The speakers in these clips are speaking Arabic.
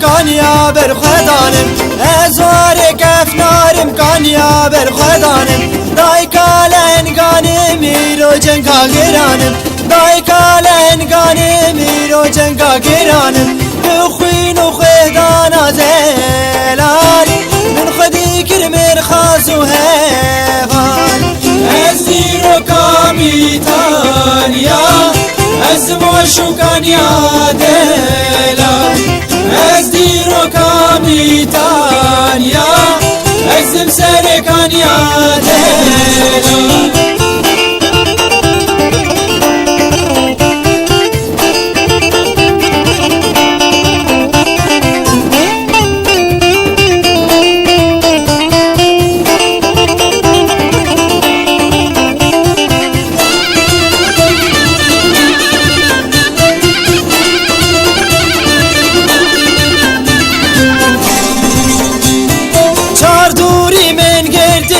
کانیا بر خدانم ازوار کف نارم کانیا بر خدانم دای کالنگانم میرو جنگا گرانم دای کالنگانم میرو جنگا گرانم بخوین و خدانا زلال من خودی کرمر خازو هفال از زیرو کامیتانیا از موشو کانیا دلال از دیرو کامیتانیا ازم سر کانیا دلال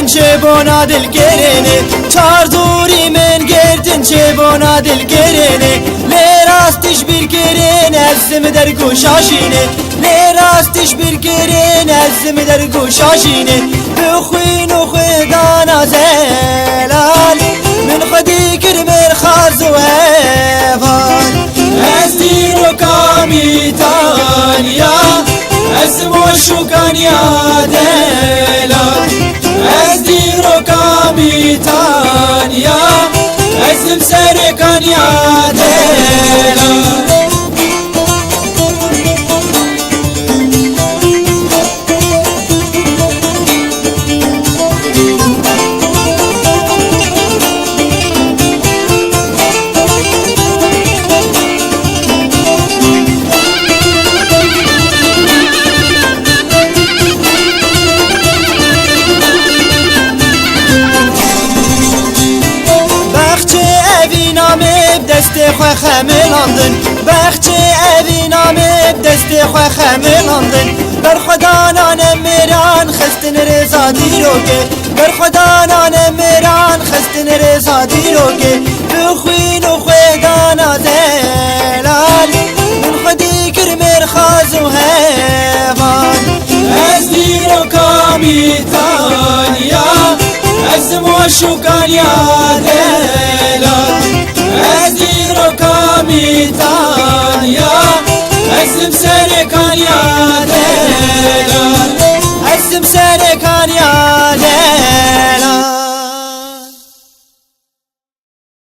چه بنا دل گرینه چار دوری من گردن چه بنا دل گرینه لراستش bir گرینه ازم در گوشاشینه لراستش bir گرینه ازم در گوشاشینه بخوین و خدانا زلال من خودی کرمر خاز و هفال از دیر و کامیتانیا از موشو کانیا دلال از دیر و کامیتانیا ازم سر کانیا دلال دست خواه خملاندن بخچه اوی نامه دست خواه خملاندن بر خدا نانم میران خستن رضا دیروگه بر خدا نانم میران خستن رضا دیروگه بخوین و خدانا زلال من خودی کرمر خاز و هفال از دیر و کامیتانیا از موشو کانیا دلال از دیر و کامیتانیا ازم سر کانیا